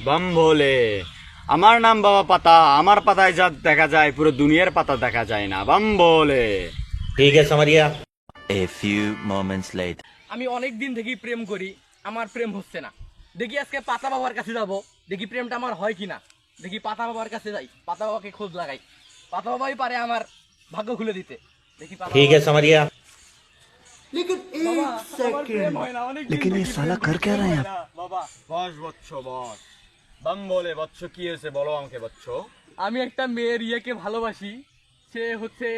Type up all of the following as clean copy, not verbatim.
बम भोले। আমার নাম বাবা পাতা, আমার পাতায় যা দেখা যায় পুরো দুনিয়ার পাতা দেখা যায় না। बम भोले। ठीक है समरिया। A few moments later. আমি অনেক দিন থেকেই প্রেম করি, আমার প্রেম হচ্ছে না। দেখি আজকে পাতা বাবার কাছে যাব, দেখি প্রেমটা আমার হয় কিনা। দেখি পাতা বাবার কাছে যাই, পাতা বাবাকে খোঁজ লাগাই। পাতা বাবাই পারে আমার ভাগ্য খুলে দিতে। দেখি পাতা ठीक है समरिया। लेकिन ये साला कर क्या रहे हैं? বাবা বস বচ্চ বস। बम भोले বচ্চ কি হয়েছে বলো আমাকে বচ্চ। আমি একটা মেয়ের ইয়েকে ভালোবাসি, সে হচ্ছে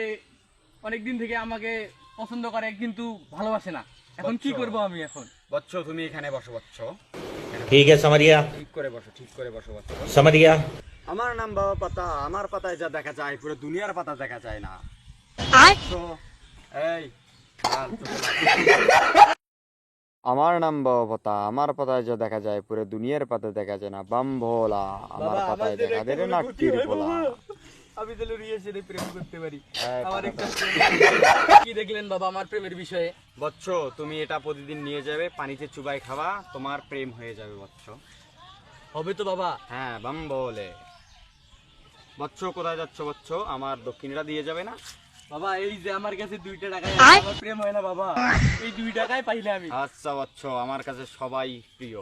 অনেক দিন থেকে আমাকে পছন্দ করে কিন্তু ভালোবাসে না। এখন কি করব আমি এখন? বচ্চ তুমি এখানে বসো বচ্চ। ठीक है समरिया। ঠিক করে বসো, ঠিক করে বসো বচ্চ। समरिया। আমার নাম বাবা পাতা, আমার পাতায় যা দেখা যায় পুরো দুনিয়ার পাতা দেখা যায় না। তো এই আমার নাম বাবা পাতা, আমার পাতায় যা দেখা যায় পুরো দুনিয়ার পাতা দেখা যায় না। बम भोला আমার পাতায় দেখা যায় না তীর ভোলা। আমি তাহলে রিয়ের সাথে প্রেম করতে পারি। এই আমার একটা কি দেখলেন বাবা আমার প্রেমের বিষয়ে? বচ্চ তুমি এটা প্রতিদিন নিয়ে যাবে, পানিতে চুবাই খাওয়া, তোমার প্রেম হয়ে যাবে বচ্চ। হবে তো বাবা? হ্যাঁ बम भोले। বচ্চ কোথায় যাচ্ছ বচ্চ? আমার দক্ষিণটা দিয়ে যাবে না? বাবা এই যে আমার কাছে 2 টাকায় আছে, আমার প্রেম হয় না বাবা। এই 2 টাকায় পাইলে আমি। আচ্ছা বচ্চ, আমার কাছে সবাই প্রিয়।